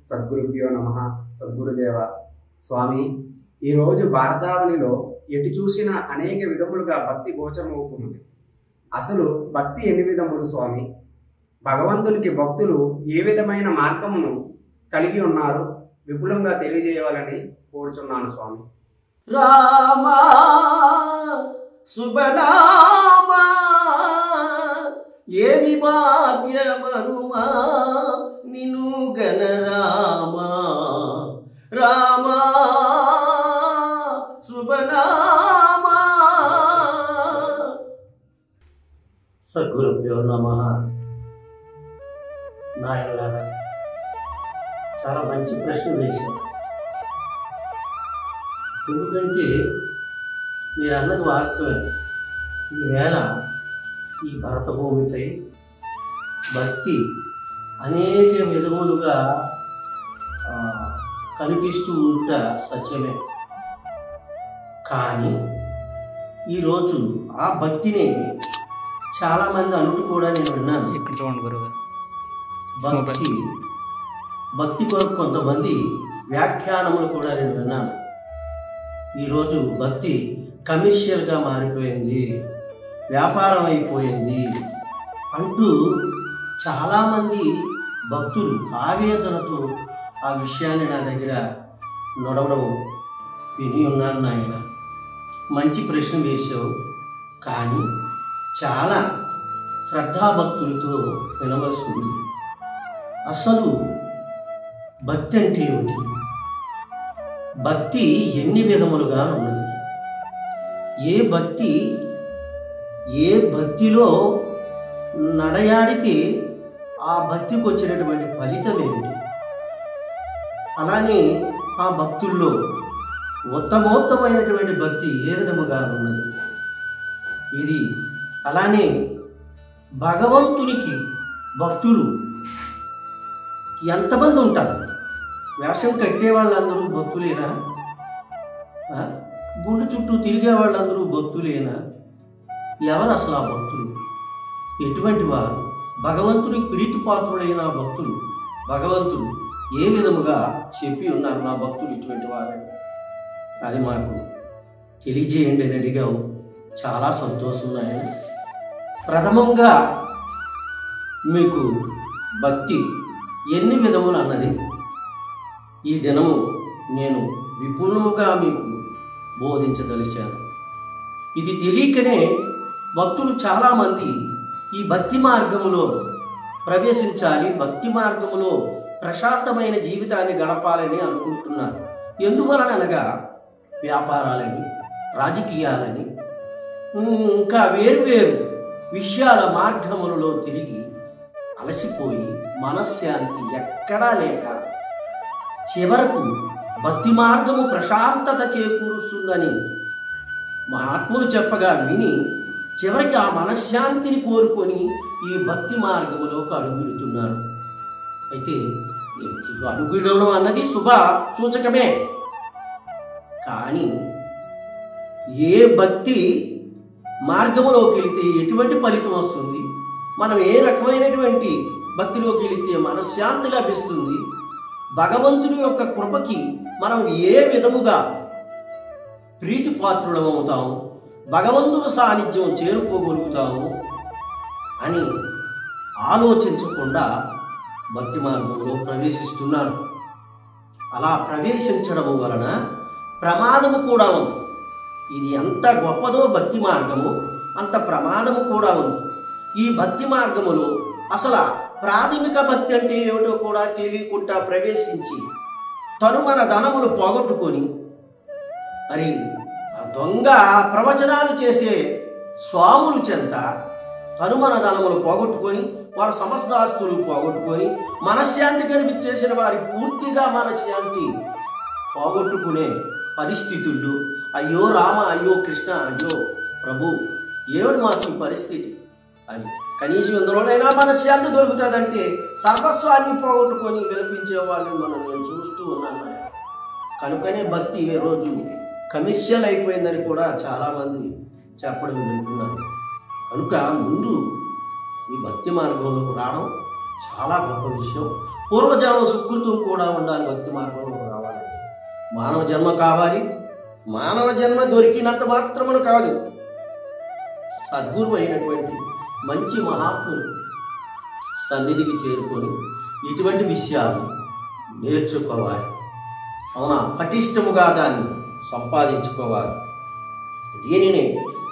సద్గురుభ్యో నమః. సద్గురుదేవ స్వామి, ఈరోజు భారతావనిలో ఎటు చూసినా అనేక విధములుగా భక్తి గోచరమవుతున్నది. అసలు భక్తి ఎన్ని విధములు స్వామి? భగవంతునికి భక్తులు ఏ విధమైన మార్గమును కలిగి ఉన్నారు విపులంగా తెలియజేయాలని కోరుచున్నాను స్వామి. రామా శుభనామా ఏమి భాగ్యమనుమా నిను గణరామా రామా శుభనామా. సద్గురుభ్యో నమః. నాయనలారా, చాలా మంచి ప్రశ్న వేశారు. ఎందుకంటే మీరు అన్నది వాస్తవమే. ఈవేళ ఈ భరత భూమిపై భక్తి అనేక విధములుగా కనిపిస్తూ ఉంట సత్యమే. కానీ ఈరోజు ఆ భక్తిని చాలామంది అంటూ కూడా నేను విన్నాను. ఇక్కడ చూడండి గురువు. భక్తి కొరకు కొంతమంది వ్యాఖ్యానములు కూడా నేను విన్నాను. ఈరోజు భక్తి కమర్షియల్గా మారిపోయింది, వ్యాపారం అయిపోయింది అంటూ చాలామంది భక్తులు ఆవేదనతో ఆ విషయాన్ని నా దగ్గర నొడవడం విని ఉన్నాను. నాయన, మంచి ప్రశ్న వేశావు. కానీ చాలా శ్రద్ధాభక్తులతో వినవలసి ఉంది. అసలు భక్తి అంటే ఏమిటి? భక్తి ఎన్ని విధములుగా ఉన్నది? ఏ భక్తిలో నడయాడితే ఆ భక్తికి వచ్చినటువంటి ఫలితం ఏమిటి? అలానే ఆ భక్తుల్లో ఉత్తమోత్తమైనటువంటి భక్తి ఏ విధముగా ఉన్నది? ఇది అలానే భగవంతునికి భక్తులు ఎంతమంది ఉంటారు? వేషం కట్టే వాళ్ళందరూ భక్తులేనా? గుండు చుట్టూ తిరిగే వాళ్ళందరూ భక్తులేనా? ఎవరు అసలు ఆ భక్తులు? ఎటువంటి వారు? భగవంతుని ప్రీతిపాత్రులైన భక్తులు భగవంతుడు ఏ విధముగా చెప్పి ఉన్నారు నా భక్తులు ఇటువంటి వారని? అది మాకు తెలియజేయండి అని అడిగాము. చాలా సంతోషం నాయన. ప్రథమంగా మీకు భక్తి ఎన్ని విధములు అన్నది ఈ దినము నేను విపులముగా మీకు బోధించదలిచాను. ఇది తెలియకనే భక్తులు చాలామంది ఈ భక్తి మార్గములో ప్రవేశించాలి, భక్తి మార్గములో ప్రశాంతమైన జీవితాన్ని గడపాలని అనుకుంటున్నారు. ఎందువలనగా వ్యాపారాలని, రాజకీయాలని, ఇంకా వేరువేరు విషయాల మార్గములలో తిరిగి అలసిపోయి మనశ్శాంతి ఎక్కడా లేక చివరకు భక్తి మార్గము ప్రశాంతత చేకూరుస్తుందని మహాత్ములు చెప్పగా విని చివరికి ఆ మనశ్శాంతిని కోరుకొని ఈ భక్తి మార్గములోకి అడుగుడుతున్నారు. అయితే అడుగుడడం అన్నది శుభ సూచకమే. కానీ ఏ భక్తి మార్గములోకి వెళితే ఎటువంటి ఫలితం వస్తుంది? మనం ఏ రకమైనటువంటి భక్తిలోకి వెళితే మనశ్శాంతి లభిస్తుంది? భగవంతుని యొక్క కృపకి మనం ఏ విధముగా ప్రీతిపాత్రులమవుతాము, భగవంతుని సాన్నిధ్యం చేరుకోగలుగుతాము అని ఆలోచించకుండా భక్తి మార్గంలో ప్రవేశిస్తున్నారు. అలా ప్రవేశించడం వలన ప్రమాదము కూడా ఉంది. ఇది ఎంత గొప్పదో భక్తి మార్గము, అంత ప్రమాదము కూడా ఉంది. ఈ భక్తి మార్గములో అసలు ప్రాథమిక భక్తి అంటే ఏమిటో కూడా తెలియకుండా ప్రవేశించి తను మన ధనములు పోగొట్టుకొని మరి ఆ దొంగ ప్రవచనాలు చేసే స్వాముల చెంత తను మన ధనములు పోగొట్టుకొని వారి సమస్త ఆస్తులు పోగొట్టుకొని మనశ్శాంతి కనిపించేసిన వారికి పూర్తిగా మనశ్శాంతి పోగొట్టుకునే పరిస్థితుల్లో అయ్యో రామ, అయ్యో కృష్ణ, అయ్యో ప్రభు, ఏమిటి మాకు ఈ పరిస్థితి అని కనీసం ఇందులోనైనా మనశ్శాంతి దొరుకుతుందంటే సర్వస్వాన్ని పోగొట్టుకొని విలపించే వాళ్ళని నేను చూస్తూ ఉన్నాను. కనుకనే భక్తి ఏ రోజు కమర్షియల్ అయిపోయిందని కూడా చాలామంది చెప్పడం వింటున్నారు. కనుక ముందు ఈ భక్తి మార్గంలోకి రావడం చాలా గొప్ప విషయం. పూర్వజన్మ సుకృతం కూడా ఉండాలి భక్తి మార్గంలో రావాలంటే. మానవ జన్మ కావాలి. మానవ జన్మ దొరికినంత మాత్రమును కాదు, సద్గురు అయినటువంటి మంచి మహాత్ములు సన్నిధికి చేరుకొని ఇటువంటి విషయాలు నేర్చుకోవాలి. అవునా, పటిష్టముగా దాన్ని సంపాదించుకోవాలి. దీనిని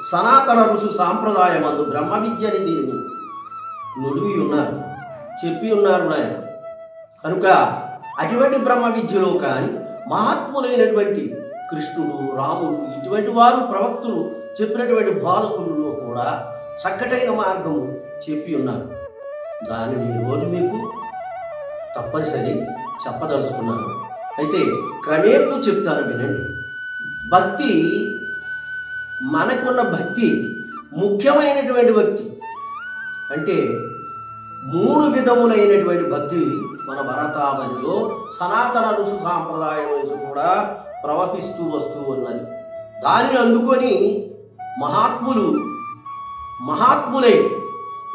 సనాతన ఋషు సాంప్రదాయమందు బ్రహ్మ విద్య అని దీనిని నుడివి ఉన్నారు, చెప్పి ఉన్నారు నాయన. కనుక అటువంటి బ్రహ్మ విద్యలో కానీ మహాత్ములైనటువంటి కృష్ణుడు, రాముడు ఇటువంటి వారు ప్రవక్తులు చెప్పినటువంటి బాలకులలో కూడా చక్కటైన మార్గము చెప్పి ఉన్నారు. దానిని ఈరోజు మీకు తప్పనిసరి చెప్పదలుచుకున్నాను. అయితే క్రమేపు చెప్తాను, వినండి. భక్తి, మనకున్న భక్తి ముఖ్యమైనటువంటి భక్తి అంటే 3 విధములైనటువంటి భక్తి మన భరతావనిలో సనాతన ఋషు సాంప్రదాయం నుంచి కూడా ప్రవహిస్తూ వస్తూ ఉన్నది. దానిని అందుకొని మహాత్ములై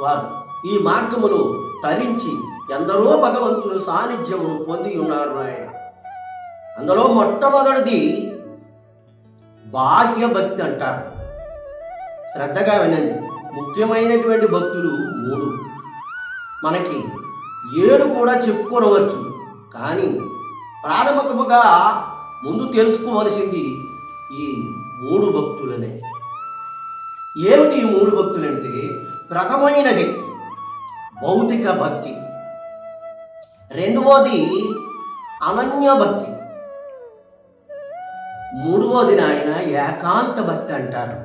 వారు ఈ మార్గములో తరించి ఎందరో భగవంతుని సాన్నిధ్యమును పొంది ఉన్నారు ఆయన. అందులో మొట్టమొదటిది బాహ్య భక్తి అంటారు. శ్రద్ధగా వినండి. ముఖ్యమైనటువంటి భక్తులు 3, మనకి 7 కూడా చెప్పుకోవచ్చు. కానీ ప్రాథమికముగా ముందు తెలుసుకోవలసింది ఈ 3 భక్తులనే. ఏమిటి ఈ 3 భక్తులంటే, ప్రథమైనది భౌతిక భక్తి, రెండవది అనన్య భక్తి, మూడవది నాయన ఏకాంత భక్తి అంటారు.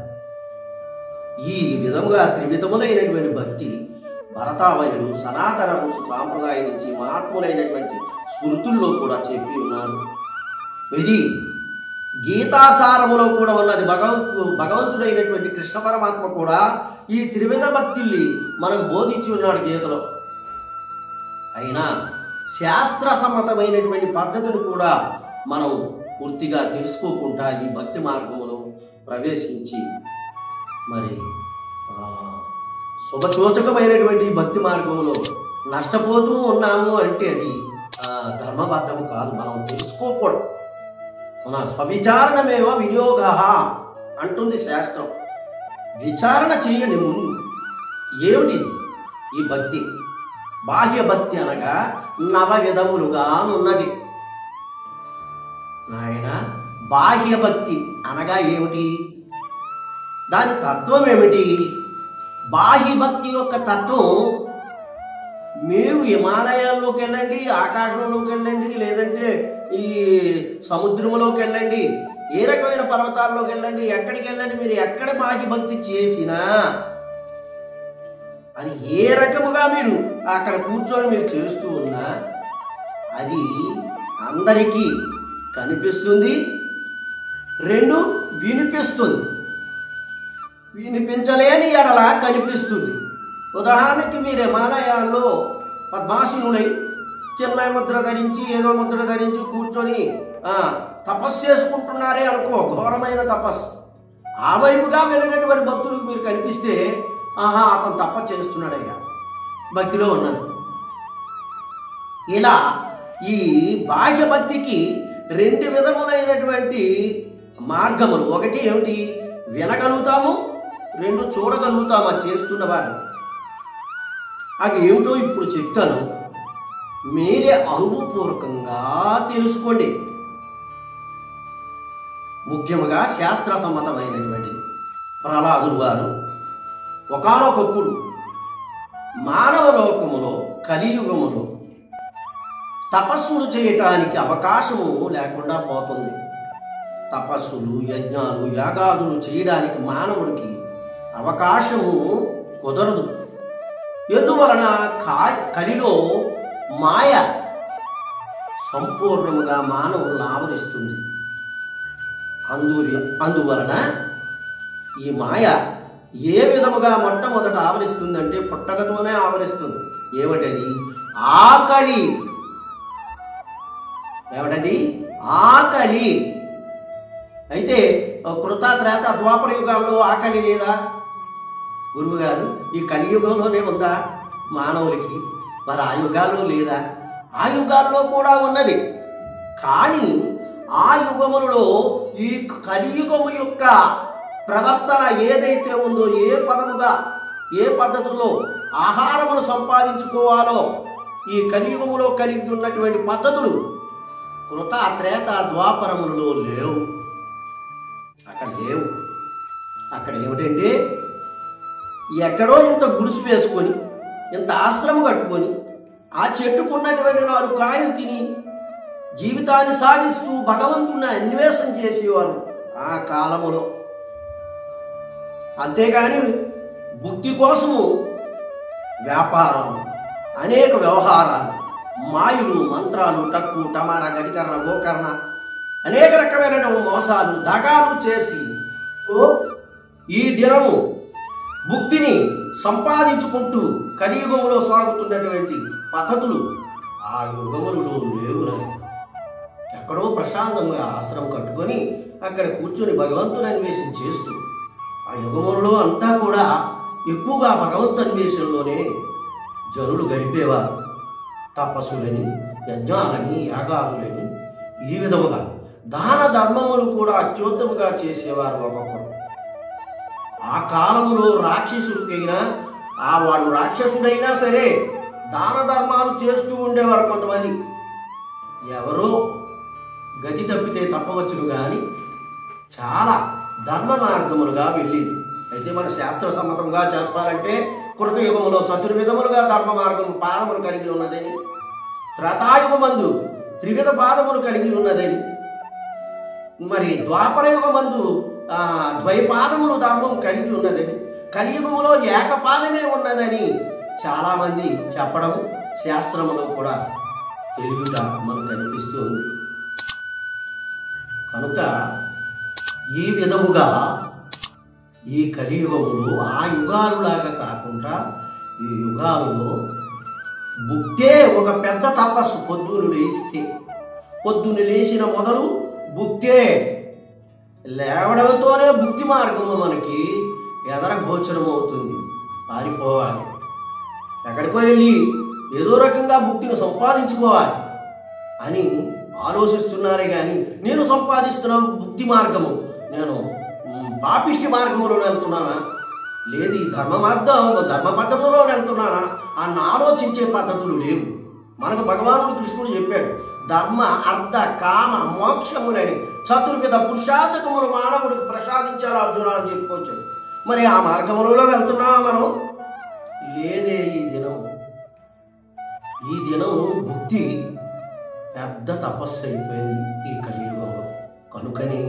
ఈ విధముగా త్రివిధములైనటువంటి భక్తి భరతావనులు సనాతన ఋషి సాంప్రదాయం నుంచి మహాత్ములైనటువంటి స్మృతుల్లో కూడా చెప్పి ఉన్నారు. ఇది గీతాసారములో కూడా ఉన్నది. భగవంతుడైనటువంటి కృష్ణ పరమాత్మ కూడా ఈ త్రివిధ భక్తుల్ని మనకు బోధించి ఉన్నాడు గీతలో. అయినా శాస్త్ర సమ్మతమైనటువంటి పద్ధతులు కూడా మనం పూర్తిగా తెలుసుకోకుండా ఈ భక్తి మార్గంలో ప్రవేశించి మరి శుభసూచకమైనటువంటి భక్తి మార్గంలో నష్టపోతూ ఉన్నాము అంటే అది ధర్మబద్ధము కాదు. మనం తెలుసుకోకూడదు. మన స్వవిచారణమేవ వినియోగ అంటుంది శాస్త్రం. విచారణ చేయండి ముందు. ఏమిటిది ఈ భక్తి? బాహ్య భక్తి అనగా 9 విధములుగా ఉన్నది నాయన. బాహ్య భక్తి అనగా ఏమిటి? దాని తత్వం ఏమిటి? బాహ్య భక్తి యొక్క తత్వం, మీరు హిమాలయాల్లోకి వెళ్ళండి, ఆకాశంలోకి వెళ్ళండి, లేదంటే ఈ సముద్రంలోకి వెళ్ళండి, ఏ రకమైన పర్వతాల్లోకి వెళ్ళండి, ఎక్కడికి వెళ్ళండి, మీరు ఎక్కడ బాహ్య భక్తి చేసినా అది ఏ రకముగా మీరు అక్కడ కూర్చొని మీరు చేస్తూ ఉన్నా అది అందరికీ కనిపిస్తుంది, 2 వినిపిస్తుంది. వినిపించలేని ఎడల కనిపిస్తుంది. ఉదాహరణకి మీరు హిమాలయాల్లో పద్మాసనుడై చిన్న ముద్ర ధరించి ఏదో ముద్ర ధరించి కూర్చొని తపస్సు చేసుకుంటున్నారే అనుకో, ఘోరమైన తపస్సు. ఆ వైపుగా వెళ్ళినటువంటి భక్తులకు మీరు కనిపిస్తే ఆహా అతను తపస్సు చేస్తున్నాడయ్యా, భక్తిలో ఉన్నాడు. ఇలా ఈ బాహ్య భక్తికి 2 విధములైనటువంటి మార్గములు. ఒకటి ఏమిటి? వినగలుగుతాము, 2 చూడగలుగుతాము అది చేస్తున్న వారిని. అవి ఏమిటో ఇప్పుడు చెప్తాను, మీరే అనుభవపూర్వకంగా తెలుసుకోండి. ముఖ్యముగా శాస్త్ర సమ్మతమైనటువంటిది. ప్రహ్లాదులు వారు ఒకానొకప్పుడు మానవ లోకములో కలియుగములో తపస్సులు చేయటానికి అవకాశము లేకుండా పోతుంది. తపస్సులు, యజ్ఞాలు, యాగాదులు చేయడానికి మానవుడికి అవకాశము కుదరదు. ఎందువలన కలిలో మాయ సంపూర్ణముగా మానవులను ఆవరిస్తుంది. అందువలన ఈ మాయ ఏ విధముగా మొట్టమొదట ఆవరిస్తుందంటే పుట్టకతోనే ఆవరిస్తుంది. ఏమిటది? ఆకలి. ఏమిటది? ఆకలి. అయితే కృత, త్రేత, ద్వాపర యుగాల్లో ఆకలి లేదా? గురువు గారు ఈ కలియుగంలోనే ఉందా మానవులకి? మరి ఆ యుగాల్లో లేదా? ఆ యుగాల్లో కూడా ఉన్నది. కానీ ఆ యుగములలో ఈ కలియుగము యొక్క ప్రవర్తన ఏదైతే ఉందో, ఏ పదముగా ఏ పద్ధతిలో ఆహారమును సంపాదించుకోవాలో ఈ కలియుగములో కలిగి ఉన్నటువంటి పద్ధతులు కృత త్రేత ద్వాపరములలో లేవు. అక్కడ లేవు. అక్కడ ఏమిటంటే ఎక్కడో ఇంత గుడిసు వేసుకొని, ఇంత ఆశ్రమం కట్టుకొని, ఆ చెట్టుకున్నటువంటి 4 కాయలు తిని జీవితాన్ని సాగిస్తూ భగవంతుని అన్వేషణ చేసేవారు ఆ కాలములో. అంతేగాని భుక్తి కోసము వ్యాపారాలు, అనేక వ్యవహారాలు, మాయలు, మంత్రాలు, టక్కు, టమార, గజకర్ణ, గోకర్ణ, అనేక రకమైన మోసాలు, దగాలు చేసి ఈ దినము భుక్తిని సంపాదించుకుంటూ కలియుగములో సాగుతున్నటువంటి పద్ధతులు ఆ యుగములలో లేవునా. ఎక్కడో ప్రశాంతంగా ఆశ్రమం కట్టుకొని అక్కడ కూర్చొని భగవంతుని అన్వేషణ చేస్తూ ఆ యుగములలో అంతా కూడా ఎక్కువగా భగవంతు అన్వేషణలోనే జనులు గడిపేవారు. తపస్సులని, యజ్ఞాలని, యాగాదులని ఈ విధముగా దాన ధర్మములు కూడా అత్యుత్తముగా చేసేవారు ఒక్కొక్కరు. ఆ కాలంలో రాక్షసుడికైనా, వాడు రాక్షసుడైనా సరే దాన ధర్మాలు చేస్తూ ఉండేవారు కొంతమంది. ఎవరో గతి తప్పితే తప్పవచ్చును కానీ చాలా ధర్మ మార్గములుగా వెళ్ళేది. అయితే మన శాస్త్ర సమ్మతంగా చెప్పాలంటే కృతయుగములో చతుర్విధములుగా ధర్మ మార్గం పాదములు కలిగి ఉన్నదని, త్రేతాయుగమందు త్రివిధ పాదములు కలిగి ఉన్నదని, మరి ద్వాపరయుగమందు ద్వైపాదములు ధర్మం కలిగి ఉన్నదని, కలియుగములో ఏకపాదమే ఉన్నదని చాలామంది చెప్పడం శాస్త్రములో కూడా తెలియట మనకు కనిపిస్తూ ఉంది. కనుక ఈ విధముగా ఈ కలియుగములు ఆ యుగాలులాగా కాకుండా ఈ యుగాలలో భుక్తే ఒక పెద్ద తపస్సు. పొద్దున లేచిన మొదలు భుక్తే. లేవడంతోనే భుక్తి మార్గము మనకి ఎదర గోచరం అవుతుంది. పారిపోవాలి, ఎక్కడికి వెళ్ళి ఏదో రకంగా భుక్తిని సంపాదించుకోవాలి అని ఆలోచిస్తున్నారే కానీ నేను సంపాదిస్తున్న భుక్తి మార్గము నేను పాపిష్టి మార్గంలో వెళ్తున్నానా, లేదు ఈ ధర్మ పద్ధతిలో వెళ్తున్నానా అన్న ఆలోచించే పద్ధతులు లేవు. మనకు భగవానుడు కృష్ణుడు చెప్పాడు, ధర్మ అర్థ కామ మోక్షములని చతుర్విధ పురుషార్థకములు మానవుడికి ప్రసాదించారు అర్జున అని చెప్పుకోవచ్చు. మరి ఆ మార్గములలో వెళ్తున్నామా మనం? లేదే. ఈ దినం భుక్తి పెద్ద తపస్సు అయిపోయింది ఈ కలియుగంలో. కనుకని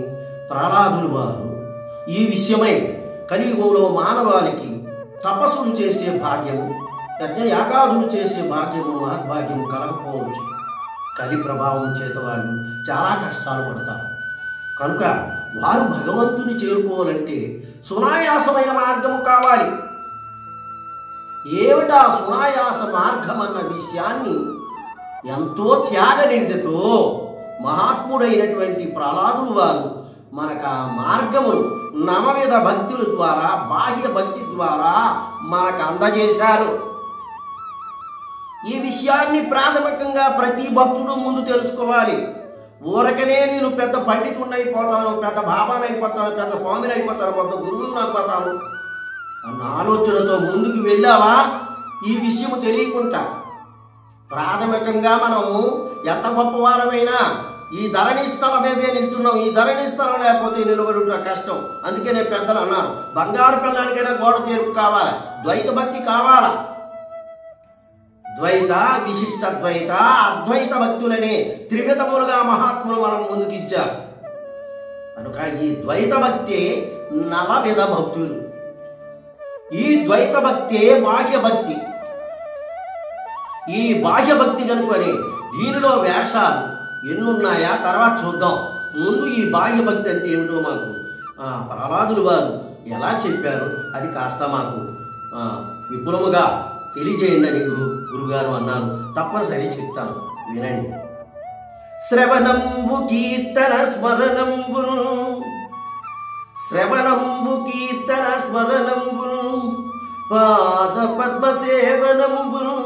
ప్రహ్లాదులు వారు ఈ విషయమై కలియుగంలో మానవాళికి తపస్సులు చేసే భాగ్యము, యజ్ఞయాగాదులు చేసే భాగ్యము, మహద్భాగ్యము కలగకపోవచ్చు. కలి ప్రభావం చేత వాళ్ళు చాలా కష్టాలు పడతారు. కనుక వారు భగవంతుని చేరుకోవాలంటే సునాయాసమైన మార్గము కావాలి. ఏమిటా సునాయాస మార్గం అన్న విషయాన్ని ఎంతో త్యాగనిరతితో మహాత్ముడైనటువంటి ప్రహ్లాదులు వారు మనకు ఆ మార్గమును నవవిధ భక్తుల ద్వారా, బాహ్య భక్తి ద్వారా మనకు అందజేశారు. ఈ విషయాన్ని ప్రాథమికంగా ప్రతి భక్తుడు ముందు తెలుసుకోవాలి. ఊరకనే నేను పెద్ద పండితుడిని అయిపోతాను, పెద్ద బాబాని అయిపోతాను, పెద్ద స్వామిని అయిపోతాను, పెద్ద గురువుని అయిపోతాను అన్న ఆలోచనతో ముందుకు వెళ్ళావా ఈ విషయం తెలియకుండా ప్రాథమికంగా మనం ఎంత గొప్పవారమైనా ఈ ధరణి స్థలం మీదే నిల్చున్నాం. ఈ ధరణి స్థలం లేకపోతే నిలబడుట కష్టం. అందుకే నేను పెద్దలు అన్నారు, బంగారు పిల్లలకైనా గోడ తీర్పు కావాలి, ద్వైత భక్తి కావాలా. ద్వైత, విశిష్ట ద్వైత, అద్వైత భక్తులనే త్రివిధములుగా మహాత్ములు మనం ముందుకిచ్చారు. కనుక ఈ ద్వైత భక్తి నవవిధ భక్తులు. ఈ ద్వైత భక్తే బాహ్య భక్తి. ఈ బాహ్య భక్తి కనుకొని దీనిలో వేషాలు ఎన్నున్నాయా తర్వాత చూద్దాం. ముందు ఈ బాహ్య భక్తి అంటే ఏమిటో మాకు ప్రహ్లాదులు వారు ఎలా చెప్పారు అది కాస్త మాకు విపులముగా తెలియజేయండి అని గురుగారు అన్నారు. తప్పనిసరి చెప్తాను, వినండి. శ్రవణంబు కీర్తన స్మరణంబును పాద పద్మసేవనంబును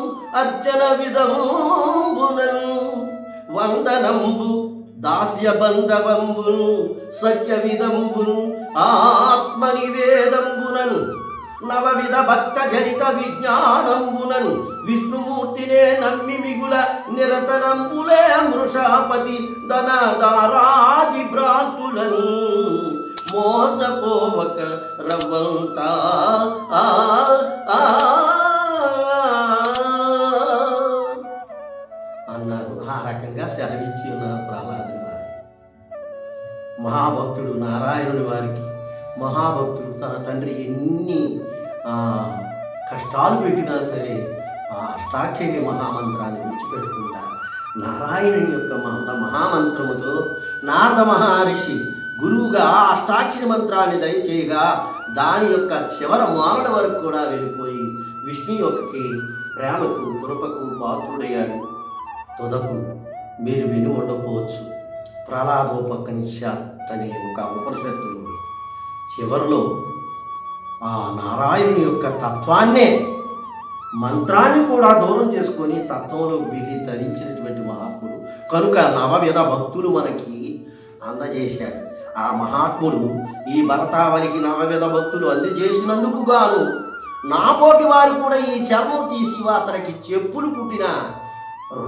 అర్చన విధంబునన్ వందనంబు దాస్య బంధవంబును సఖ్య విధంబును ఆత్మనివేదంబునన్ నవవిధ భక్త జనిత విజ్ఞానంబునన్ విష్ణుమూర్తినే నమ్మి మిగుల నిరతరంబులే మృషాపతి ధనదారాది భ్రాంతులను మోసపోవక రమ్మంతా అన్నారు. ఆ రకంగా సెలవిచ్చి ఉన్నారు ప్రహ్లాదుని వారు. మహాభక్తుడు నారాయణుని వారికి మహాభక్తుడు తన తండ్రి ఎన్ని కష్టాలు పెట్టినా సరే ఆ అష్టాక్షరి మహామంత్రాన్ని విడిచిపెట్టుకుంటారు. నారాయణుని యొక్క మహామంత్రముతో నారద మహర్షి గురువుగా అష్టాక్షరి మంత్రాన్ని దయచేయగా దాని యొక్క చివర మాలల వరకు కూడా వెళ్ళిపోయి విష్ణు యొక్కకి ప్రేమకు కృపకు పాత్రుడయ్యాడు. తుదకు మీరు విని ఉండకపోవచ్చు, ప్రహ్లాదోపనిషత్ అనే ఒక ఉపనిషత్తులు చివరిలో ఆ నారాయణుని యొక్క తత్వాన్నే మంత్రాన్ని కూడా దూరం చేసుకొని తత్వంలో వెళ్ళి ధరించినటువంటి మహాత్ముడు కనుక నవవిధ భక్తులు మనకి అందజేశాడు. ఆ మహాత్ముడు ఈ భరతావనికి నవవిధ భక్తులు అందజేసినందుకు గాను నాపోటి వారు కూడా ఈ చర్మం తీసి అతనికి చెప్పులు పుట్టిన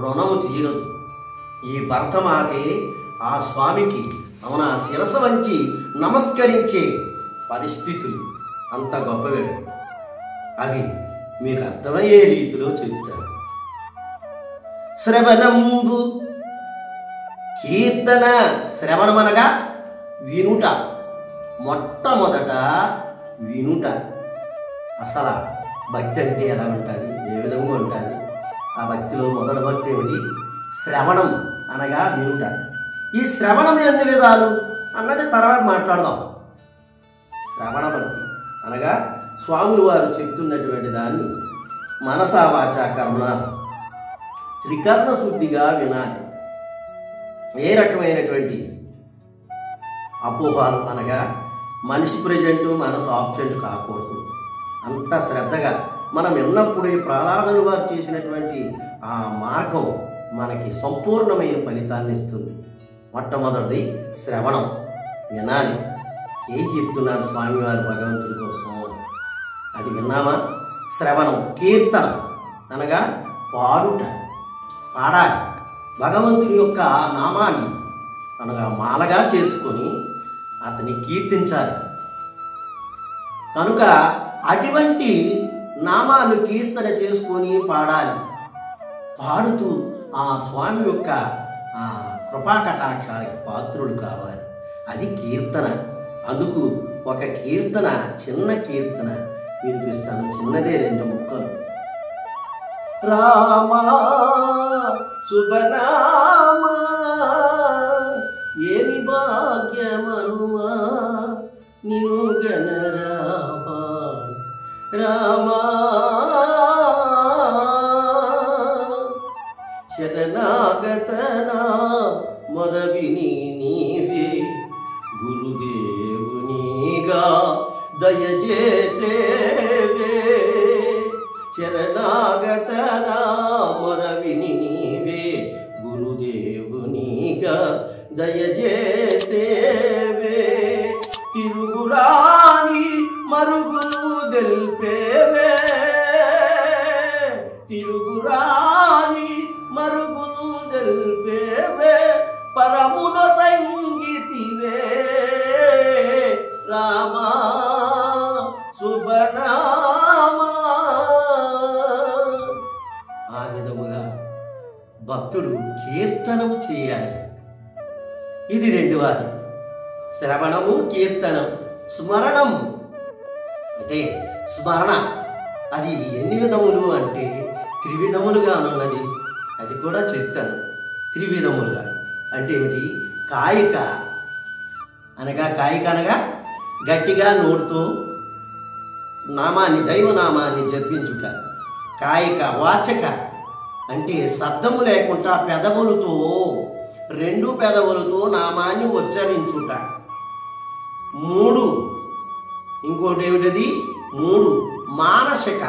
రుణము తీరదు. ఈ భరతమాతే ఆ స్వామికి అవునా శిరస వంచి నమస్కరించే పరిస్థితులు అంత గొప్పవి. అవి మీకు అర్థమయ్యే రీతిలో చెబుతారు. శ్రవణంబు కీర్తన. శ్రవణం అనగా వినుట. మొట్టమొదట వినుట. అసలు భక్తి అంటే ఎలా ఉంటుంది, ఏ విధంగా ఉంటుంది? ఆ భక్తిలో మొదటి భక్తి ఏమిటి? శ్రవణం అనగా వినుట. ఈ శ్రవణం ఎన్ని విధాలు అన్నది తర్వాత మాట్లాడదాం. శ్రవణ భక్తి అనగా స్వాములు వారు చెప్తున్నటువంటి దాన్ని మనసా వాచా కర్మణ త్రికరణ శుద్ధిగా వినాలి. ఏ రకమైనటువంటి అపోహాలు అనగా మనిషి ప్రజెంటు మనసు ఆబ్సెంట్ కాకూడదు. అంత శ్రద్ధగా మనం విన్నప్పుడే ప్రహ్లాదులు వారు చేసినటువంటి ఆ మార్గం మనకి సంపూర్ణమైన ఫలితాన్ని ఇస్తుంది. మొట్టమొదటిది శ్రవణం, వినాలి. ఏం చెప్తున్నారు స్వామివారు భగవంతుడి కోసం అది విన్నామా? శ్రవణం. కీర్తన అనగా పాడుట, పాడాలి. భగవంతుని యొక్క నామాన్ని అనగా మాలగా చేసుకొని అతన్ని కీర్తించాలి. కనుక అటువంటి నామాలు కీర్తన చేసుకొని పాడాలి. పాడుతూ ఆ స్వామి యొక్క కృపా కటాక్షాలకి పాత్రుడు కావాలి. అది కీర్తన. అందుకు ఒక కీర్తన, చిన్న కీర్తన వినిపిస్తాను. చిన్నదే, 2 ముక్కలు. రామా శుభనామా ఏమి భాగ్యమనుమా నిన్ను గణరామా రామా శరణాగతనా మొరవిని నీవే గురుదేవునిగా దయచేసేవే శరణాగతనా మొరవిని నీవే గురుదేవునిగా దయచేసేవే తిరుగురాని మరుగులు దెల్పేవే తిరుగురాని మరుగులు దెల్పేవే పరముల సంగీతివే రామా శుభనామా. ఆ విధముగా భక్తుడు కీర్తనము చేయాలి. ఇది 2వది. శ్రవణము, కీర్తనం. స్మరణము అంటే స్మరణ. అది ఎన్ని విధములు అంటే త్రివిధములుగానున్నది. అది కూడా చెప్తాను. త్రివిధములుగా అంటే ఏమిటి? కాయిక అనగా గట్టిగా నోటితో నామాన్ని, దైవనామాన్ని జపించుట. కాయిక. వాచక అంటే శబ్దము లేకుండా పెదవులతో, 2 పెదవులతో నామాన్ని ఉచ్చరించుట. 3 ఇంకోటి ఏమిటది? 3 మానసిక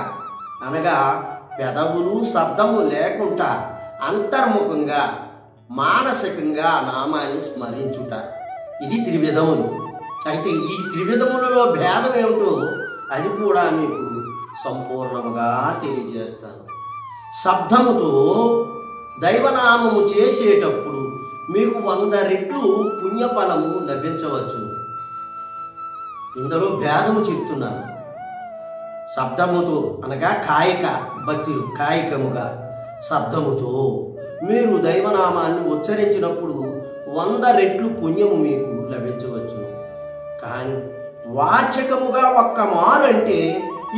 అనగా పెదవులు శబ్దము లేకుండా అంతర్ముఖంగా మానసికంగా నామాన్ని స్మరించుట, ఇది త్రివిధములు. అయితే ఈ త్రివిధములలో భేదం ఏమిటో అది కూడా మీకు సంపూర్ణముగా తెలియజేస్తాను. శబ్దముతో దైవనామము చేసేటప్పుడు మీకు 100 రెట్లు పుణ్యఫలము లభించవచ్చు. ఇందులో భేదము చెప్తున్నాను. శబ్దముతో అనగా కాయిక భక్తులు, కాయికముగా శబ్దముతో మీరు దైవనామాన్ని ఉచ్చరించినప్పుడు 100 రెట్లు పుణ్యము మీకు లభించవచ్చు. కానీ వాచకముగా ఒక్క మారు అంటే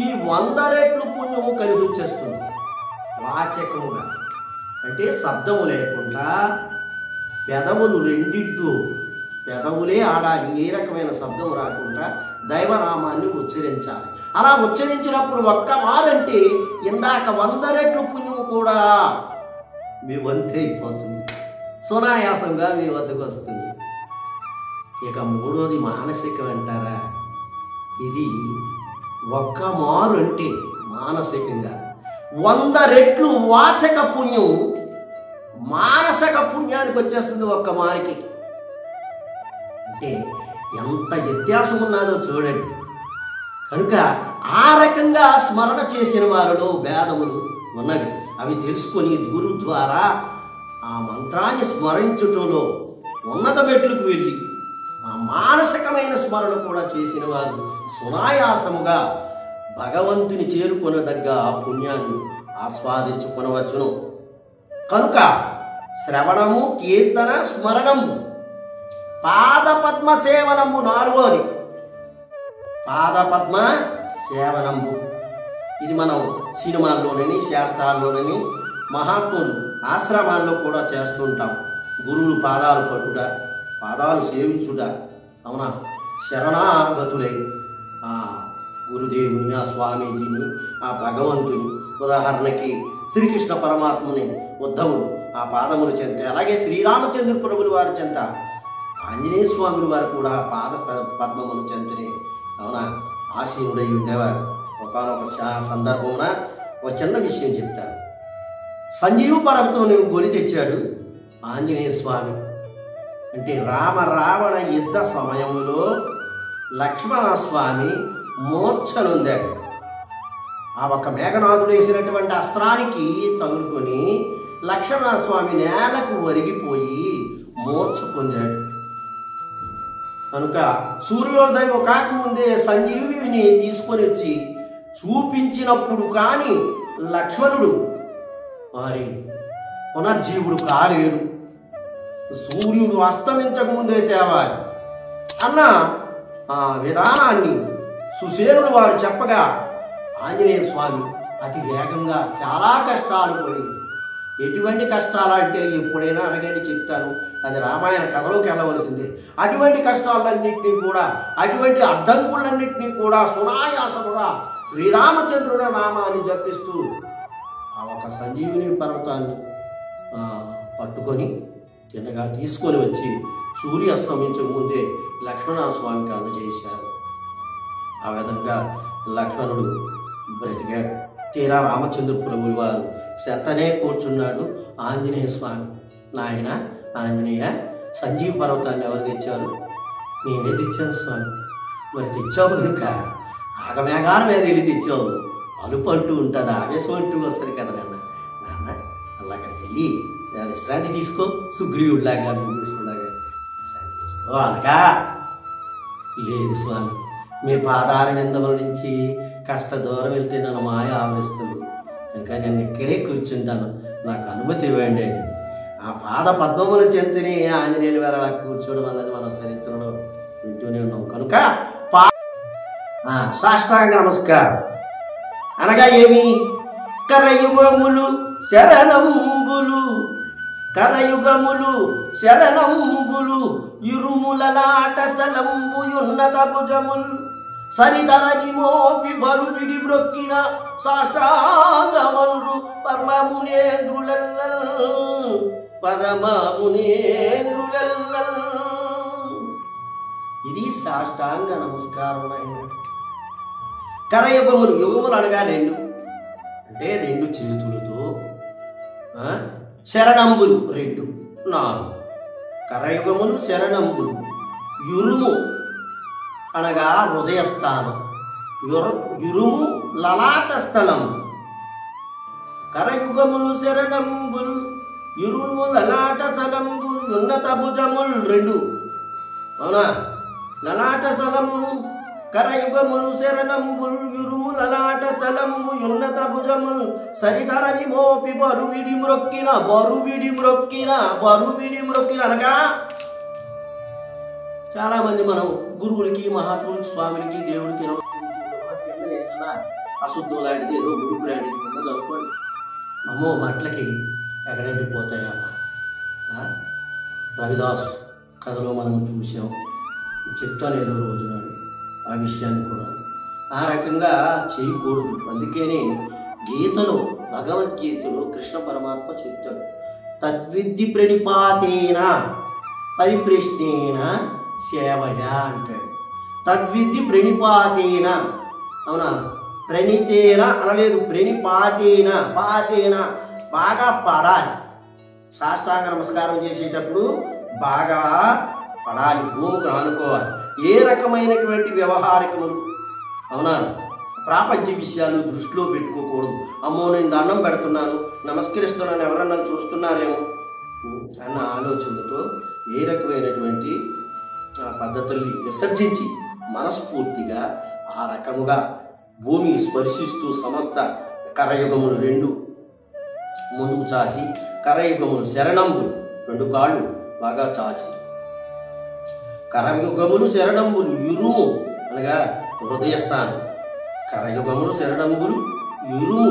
ఈ 100 రెట్లు పుణ్యము కలిసి వచ్చేస్తుంది. వాచకముగా అంటే శబ్దము లేకుండా పెదవులు రెండిటితో, పెదవులే ఆడాలి, ఏ రకమైన శబ్దము రాకుండా దైవనామాన్ని ఉచ్చరించాలి. అలా ఉచ్చరించినప్పుడు ఒక్క మారంటే ఇందాక 100 రెట్లు పుణ్యము కూడా మీ వంతే అయిపోతుంది, సునాయాసంగా మీ వద్దకు వస్తుంది. ఇక మూడోది మానసికం అంటారా? ఇది ఒక్క మారు అంటే మానసికంగా 100 రెట్లు వాచక పుణ్యం మానసిక పుణ్యానికి వచ్చేస్తుంది ఒక్క మారికి. అంటే ఎంత వ్యత్యాసం ఉన్నదో చూడండి. కనుక ఆ రకంగా స్మరణ చేసిన వారిలో భేదములు ఉన్నవి. అవి తెలుసుకొని గురు ద్వారా ఆ మంత్రాన్ని స్మరించటంలో ఉన్నత మెట్లకు వెళ్ళి ఆ మానసికమైన స్మరణ కూడా చేసిన వారు సునాయాసముగా భగవంతుని చేరుకొనదగ్గ పుణ్యాన్ని ఆస్వాదించుకొనవచ్చును. కనుక శ్రవణము, కీర్తన, స్మరణము, పాదపద్మ సేవనము 4వది. పాదపద్మ సేవనంబు ఇది మనం సినిమాల్లోనని శాస్త్రాల్లోనని మహాత్ములు ఆశ్రమాల్లో కూడా చేస్తుంటాం. గురువులు పాదాలు పట్టుట, పాదాలు సేవించుట, అవునా, శరణాగతులై ఆ గురుదేవుని, ఆ స్వామీజీని, ఆ భగవంతుని, ఉదాహరణకి శ్రీకృష్ణ పరమాత్మని ఉద్ధవుడు ఆ పాదముల చెంత, అలాగే శ్రీరామచంద్ర ప్రభుల వారి చెంత, ఆంజనేయ స్వాముల వారు కూడా పాద పద్మముల చెంతనే, అవునా, ఆసీనుడై ఉండేవారు. ఒకనొక సందర్భమున ఒక చిన్న విషయం చెప్తాను. సంజీవ పర్వతం గొలి తెచ్చాడు ఆంజనేయ స్వామి. అంటే రావణ యుద్ధ సమయంలో లక్ష్మణ స్వామి మూర్ఛనుందాడు. ఆ ఒక మేఘనాథుడు వేసినటువంటి అస్త్రానికి తగులుకొని లక్ష్మణస్వామి నేలకు ఒరిగిపోయి మూర్ఛ పొందాడు. కనుక సూర్యోదయం కాకముందే సంజీవిని తీసుకొని వచ్చి చూపించినప్పుడు కానీ లక్ష్మణుడు మరి పునర్జీవుడు కాలేడు. సూర్యుడు అస్తమించకముందే తేవాలి అన్న ఆ విధానాన్ని సుసేనుడు వారు చెప్పగా ఆంజనేయ స్వామి అతి వేగంగా చాలా కష్టాలు పడి, ఎటువంటి కష్టాలు అంటే ఎప్పుడైనా అడగండి చెప్తాను, అది రామాయణ కథలోకి వెళ్ళవలసిందే. అటువంటి కష్టాలన్నింటినీ కూడా, అటువంటి అడ్డంకులన్నింటినీ కూడా సునాయాసముగా శ్రీరామచంద్రుడి నామాన్ని జపిస్తూ ఆ ఒక సంజీవిని పర్వతాన్ని పట్టుకొని తిన్నగా తీసుకొని వచ్చి సూర్యాస్తమించే ముందే లక్ష్మణస్వామికి అందజేశారు. ఆ విధంగా లక్ష్మణుడు బ్రతికాడు. తీరా రామచంద్ర ప్రభువు వారు శతనే కూర్చున్నాడు. ఆంజనేయ స్వామి, నాయన ఆంజనేయ, సంజీవ పర్వతాన్ని ఎవరు తెచ్చారు? నేనే తెచ్చాను స్వామి. మరి తెచ్చావు కనుక ఆగమేఘాల మీద వెళ్ళి తెచ్చావు, అలుపు అంటూ ఉంటుంది, ఆవేశం అంటూ వస్తుంది కదా నాన్న అలా అక్కడికి వెళ్ళి విశ్రాంతి తీసుకో, సుగ్రీవుడిలాగా విభీషణుడిలాగా విశ్రాంతి తీసుకో అనగా, లేదు స్వామి, మీ పాదార విందముల నుంచి కాస్త దూరం వెళ్తే నన్ను మాయ ఆవరిస్తుంది కనుక నేను ఇక్కడే కూర్చుంటాను, నాకు అనుమతి ఇవ్వండి అని ఆ పాద పద్మముల చెంతని ఆంజనేయుని వేళ అలా కూర్చోవడం అన్నది మన చరిత్రలో వింటూనే ఉన్నాం. కనుక సాష్టాంగ నమస్కారం అనగా ఏమి? కరయుగములు శరణంబులు, కరయుగములు శరణంబులు, ఇరుములలాట స్థలంబుయున్నత భుజములు, సరిధరని మోపి బరువిడి బ్రొక్కిన సాష్టాంగమన్రు పరమమునేంద్రులెల్లల్, పరమమునేంద్రులెల్లల్. ఇది సాష్టాంగ నమస్కారం. కరయుగములు, యుగములు అనగా రెండు, అంటే రెండు చేతులతో. శరణంబులు రెండు, నాలుగు. కరయుగములు, శరణంబులు. యురుము అనగా హృదయస్థానం, యురుము లలాట స్థలం. కరయుగములు, శరణంబులు, యురుము లలాట స్థలంబులు, ఉన్నత భుజములు రెండు. అవునా? లలాట స్థలము. కరయుగములు, శరణంబులు, యురుము లలాట స్థలంబు, ఉన్నత భుజములు. సరిధరని మోపి బరువిడి మ్రొక్కిన, బరువిడి మ్రొక్కిన, బరువిడి మ్రొక్కిన అనగా చాలా మంది మనం గురువులకి, మహాత్ములకి, స్వామికి, దేవుడికి అశుద్ధం లాంటిది ఏదో ఉడుపు లాంటిది ఉన్నది అనుకోండి, అమ్మో మట్లకి ఎక్కడెంటి పోతాయా. రవిదాస్ కథలో మనం చూసాం, చెప్తాను ఏదో రోజు నాడు ఆ విషయాన్ని కూడా. ఆ రకంగా చేయకూడదు. అందుకని గీతలో, భగవద్గీతలో కృష్ణ పరమాత్మ చెప్తాడు, తద్విద్ది ప్రణిపాతేన పరిప్రశ్నేన సేవయ అంటాడు. తద్విద్ది ప్రణిపాతేన. అవునా? ప్రణితేన అనలేదు, ప్రణిపాతేన. పాతేన బాగా పడాలి. సాష్టాంగ నమస్కారం చేసేటప్పుడు బాగా పడాలి, భూమికి ఆనుకోవాలి. ఏ రకమైనటువంటి వ్యవహారికములు, అవునా, ప్రాపంచ విషయాలు దృష్టిలో పెట్టుకోకూడదు. అమ్మో నేను దండం పెడుతున్నాను, నమస్కరిస్తున్నాను, ఎవరన్నా చూస్తున్నారేమో అన్న ఆలోచనతో ఏ రకమైనటువంటి పద్ధతుల్ని విసర్జించి మనస్ఫూర్తిగా ఆ రకముగా భూమి స్పర్శిస్తూ సమస్త కరయుగములు రెండు ముందుకు చాచి, కరయుగములు శరణంబులు రెండు కాళ్ళు బాగా చాచి, కరయుగములు శరణంబులు యురుము అనగా హృదయస్థానం. కరయుగములు శరణంబులు యురుము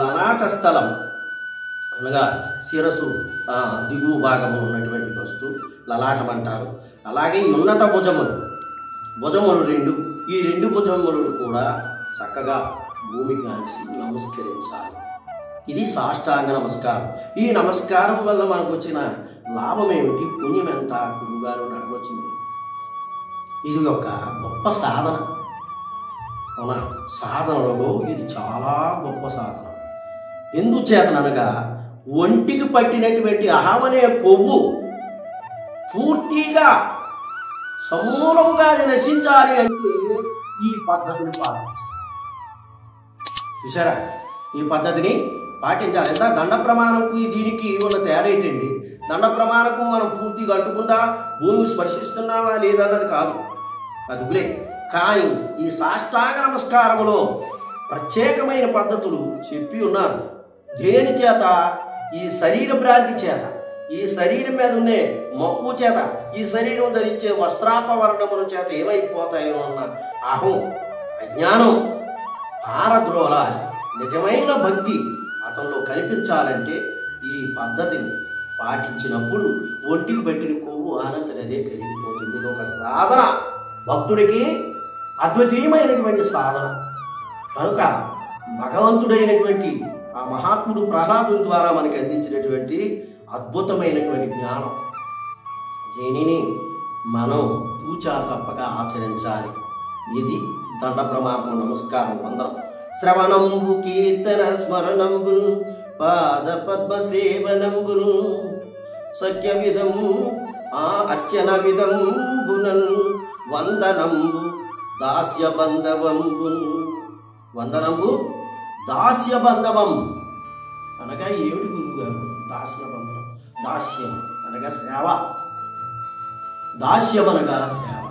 లలాట స్థలం అనగా శిరస్సు దిగువ భాగము ఉన్నటువంటి వస్తువు లలాటం అంటారు. అలాగే ఉన్నత భుజములు, భుజములు రెండు. ఈ రెండు భుజములు కూడా చక్కగా భూమికి ఆనిసి నమస్కరించాలి. ఇది సాష్టాంగ నమస్కారం. ఈ నమస్కారం వల్ల మనకు వచ్చిన లాభం ఏమిటి, పుణ్యం ఎంత, గురువుగారు అడగొచ్చింది. ఇది ఒక గొప్ప సాధన. అవునా? సాధనలో ఇది చాలా గొప్ప సాధన. ఎందుచేతనగా ఒంటికి పట్టినటువంటి అహమనే కొవ్వు పూర్తిగా సమూలముగా అది నశించాలి అంటే ఈ పద్ధతిని పాటించాలి. చూసారా? ఈ పద్ధతిని పాటించాలి. ఎంత దండ ప్రమాణంకు దీనికి ఉన్న తేడా ఏంటండి? దండ ప్రమాణకు మనం పూర్తిగా అంటుకుందా, భూమిని స్పర్శిస్తున్నావా లేదన్నది కాదు, అదుగులే. కానీ ఈ సాష్టాంగ నమస్కారములో ప్రత్యేకమైన పద్ధతులు చెప్పి ఉన్నారు. దేని చేత? ఈ శరీర భ్రాంతి చేత, ఈ శరీరం మీద ఉండే మక్కువ చేత, ఈ శరీరం ధరించే వస్త్రాపవర్ణముల చేత ఏమైపోతాయో అన్న అహం, అజ్ఞానం పారద్రోలాలి. నిజమైన భక్తి అతనిలో కనిపించాలంటే ఈ పద్ధతిని పాటించినప్పుడు ఒంటికి పెట్టిన కొవ్వు ఆనందం అదే కరిగిపోతుంది. ఇది ఒక సాధన, భక్తుడికి అద్వితీయమైనటువంటి సాధన. కనుక భగవంతుడైనటువంటి ఆ మహాత్ముడు ప్రహ్లాదుని ద్వారా మనకి అందించినటువంటి అద్భుతమైనటువంటి జ్ఞానం, దీనిని మనం తూచా తప్పక ఆచరించాలి. ఇది దండ ప్రమాణం. నమస్కారం అందరం. శ్రవణంబు కీర్తన స్మరణంబుల్ పాద పద్మ సేవనంబుల్ సఖ్య విధం అర్చన విధంబునన్ వందనంబు దాస్య బంధవంబున్. వందనంబు దాస్య బంధవం అనగా ఏమిటి గురువుగారు? దాస్య బంధం, దాస్యం అనగా సేవ, దాస్యం అనగా సేవ.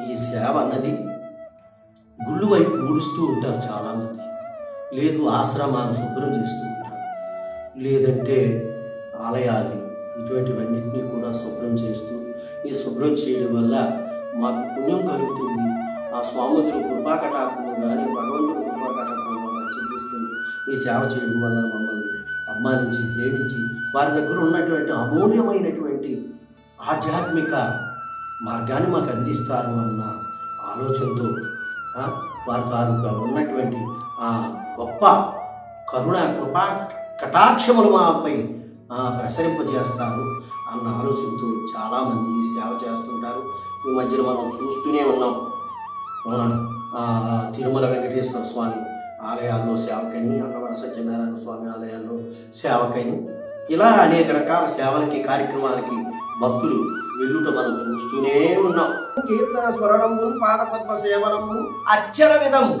ఈ సేవ అన్నది గుళ్ళు వైపు ఊడుస్తూ ఉంటారు చాలామంది, లేదు ఆశ్రమాలు శుభ్రం చేస్తూ ఉంటారు, లేదంటే ఆలయాల్ని ఇటువంటివన్నింటినీ కూడా శుభ్రం చేస్తూ, ఈ శుభ్రం చేయడం వల్ల మాకు పుణ్యం కలుగుతుంది, ఆ స్వాముతుల కృపాకటాకము కానీ భగవంతుడు కృపాకటాకము మమ్మల్ని చింతిస్తుంది, ఈ సేవ చేయడం వల్ల మమ్మల్ని అభిమానించి ప్రేమించి వారి దగ్గర ఉన్నటువంటి అమూల్యమైనటువంటి ఆధ్యాత్మిక మార్గాన్ని మాకు అందిస్తారు అన్న ఆలోచనతో వారి తాలూకా ఉన్నటువంటి ఆ గొప్ప కరుణ కృపా కటాక్షములు మాపై ప్రసరింపజేస్తారు అన్న ఆలోచనతో చాలామంది సేవ చేస్తుంటారు. ఈ మధ్యన మనం చూస్తూనే ఉన్నాం. తిరుమల వెంకటేశ్వర స్వామి ఆలయాల్లో సేవకని, అన్నవర సత్యనారాయణ స్వామి ఆలయాల్లో సేవకని, ఇలా అనేక రకాల సేవలకి కార్యక్రమాలకి భక్తులు వెళ్ళుట మనం చూస్తూనే ఉన్నాం. కీర్తన స్మరణము పాదపద్మ సేవనము అర్చన విధము.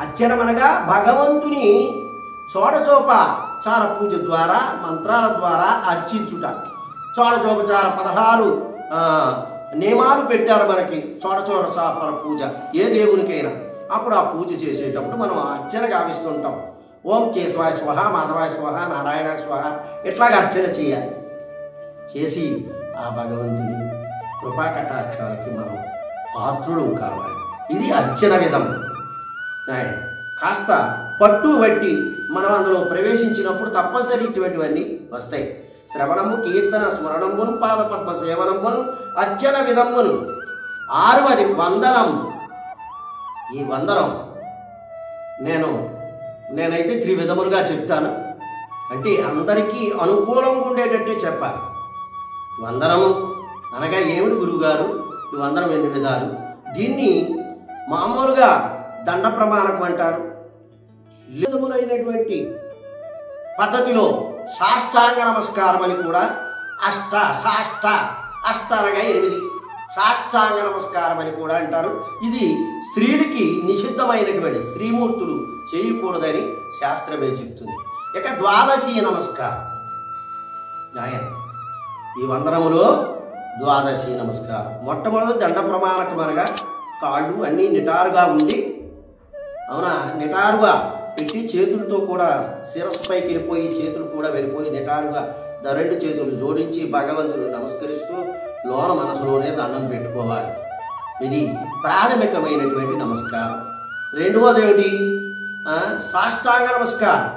అర్చనమనగా భగవంతుని చోడచోపచార పూజ ద్వారా, మంత్రాల ద్వారా అర్చించుట. చోడచోపచార 16 నియమాలు పెట్టారు మనకి చోడచోపచార పూజ ఏ దేవునికైనా. అప్పుడు ఆ పూజ చేసేటప్పుడు మనం అర్చన గావిస్తుంటాం. ఓం కేశవాయ స్వహ, మాధవాయ స్వహ, నారాయణ స్వహ ఇట్లాగ అర్చన చేయాలి. చేసి ఆ భగవంతుని కృపా కటాక్షాలకి మనం పాత్రులు కావాలి. ఇది అర్చన విధం. కాస్త పట్టు బట్టి మనం అందులో ప్రవేశించినప్పుడు తప్పనిసరి ఇటువంటివన్నీ వస్తాయి. శ్రవణము, కీర్తన, స్మరణమును, పాదపద్మ సేవనమును, అర్చన విధమును. 6వది వందనం. ఈ వందనం నేనైతే 3 విధములుగా చెప్తాను. అంటే అందరికీ అనుకూలంగా ఉండేటట్టే చెప్పాలి. వందనము అనగా ఏమిటి గురువుగారు? ఈ వందనం ఎన్ని విధాలు? దీన్ని మామూలుగా దండ ప్రమాణం అంటారు. విధములైనటువంటి పద్ధతిలో సాష్టాంగ నమస్కారం అని కూడా అష్ట అనగా 8 సాష్టాంగ నమస్కారం అని కూడా అంటారు. ఇది స్త్రీలకి నిషిద్ధమైనటువంటి, స్త్రీమూర్తులు చేయకూడదని శాస్త్రమే చెప్తుంది. ఇక ద్వాదశీ నమస్కారం. ఈ వందనములో ద్వాదశీ నమస్కారం. మొట్టమొదటి దండ ప్రమాణకం అనగా కాళ్ళు అన్నీ నిటారుగా ఉండి, నిటారుగా పెట్టి చేతులతో కూడా శిరస్సుపైకి వెళ్ళిపోయి, చేతులు కూడా వెళ్ళిపోయి నిటారుగా 2 చేతులు జోడించి భగవంతుడు నమస్కరిస్తూ లోన మనసులోనే దండం పెట్టుకోవాలి. ఇది ప్రాథమికమైనటువంటి నమస్కారం. రెండవది ఏమిటి? సాష్టాంగ నమస్కారం.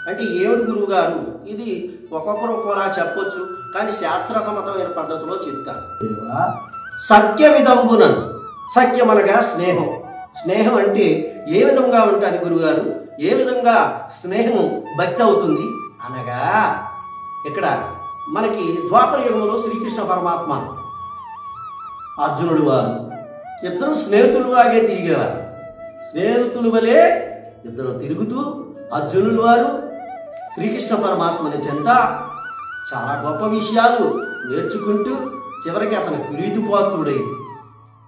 అంటే ఏమిటి గురువు గారు? ఇది ఒక్కొక్కరు ఒక్కోలా చెప్పొచ్చు, కానీ శాస్త్రసమ్మతమైన పద్ధతిలో చెప్తాను. సఖ్య విధంబున. సఖ్యం అనగా స్నేహం. స్నేహం అంటే ఏ విధంగా ఉంటుంది గురువుగారు? ఏ విధంగా స్నేహం భక్తి అవుతుంది అనగా, ఇక్కడ మనకి ద్వాపర యుగంలో శ్రీకృష్ణ పరమాత్మ, అర్జునుడు వారు ఇద్దరు స్నేహితులులాగే తిరిగేవారు. స్నేహితులు వలె ఇద్దరు తిరుగుతూ అర్జునుడు వారు శ్రీకృష్ణ పరమాత్మని చెంత చాలా గొప్ప విషయాలు నేర్చుకుంటూ చివరికి అతని ప్రీతిపాత్రుడై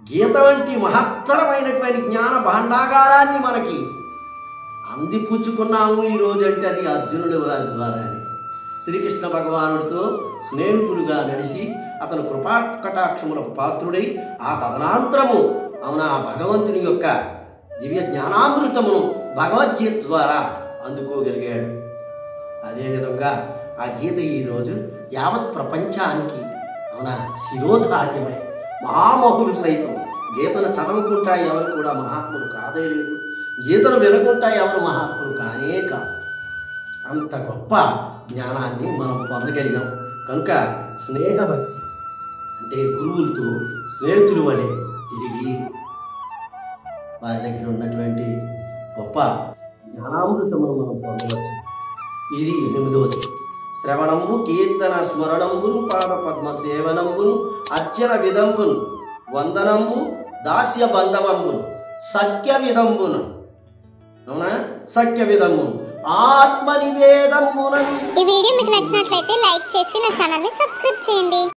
గీత వంటి మహత్తరమైనటువంటి జ్ఞాన భాండాగారాన్ని మనకి అందిపుచ్చుకున్నాము ఈరోజు. అంటే అది అర్జునుడి వారి ద్వారానే. శ్రీకృష్ణ భగవానుడితో స్నేహితుడుగా నడిచి అతను కృపా కటాక్షములకు పాత్రుడై ఆ తదనంతరము భగవంతుని యొక్క దివ్య జ్ఞానామృతమును భగవద్గీత ద్వారా అందుకోగలిగాడు. అదేవిధంగా ఆ గీత ఈరోజు యావత్ ప్రపంచానికి శిరోధార్యమై మహామహులు సైతం గీతను చదవకుంటా ఎవరు కూడా మహాత్ములు కాదే లేదు, గీతను వినకుంటా ఎవరు మహాత్ములు కానే కాదు. అంత గొప్ప జ్ఞానాన్ని మనం పొందగలిగాం. కనుక స్నేహభక్తి అంటే గురువులతో స్నేహితులు వలె తిరిగి వారి దగ్గర ఉన్నటువంటి గొప్ప జ్ఞానామృతమును మనం పొందవచ్చు. ఇది 8వది. శ్రవణంబు, కీర్తన, స్మరణంబును, పాద పద్మ సేవనంబును, అర్చన విధంబును, వందనంబు, దాస్య బంధవంబును, సఖ్య విధంబును, సఖ్య విధంబును, ఆత్మ నివేదంబును. ఈ వీడియో మీకు నచ్చినట్లయితే లైక్ చేసి నా ఛానల్ ని సబ్స్క్రైబ్ చేయండి.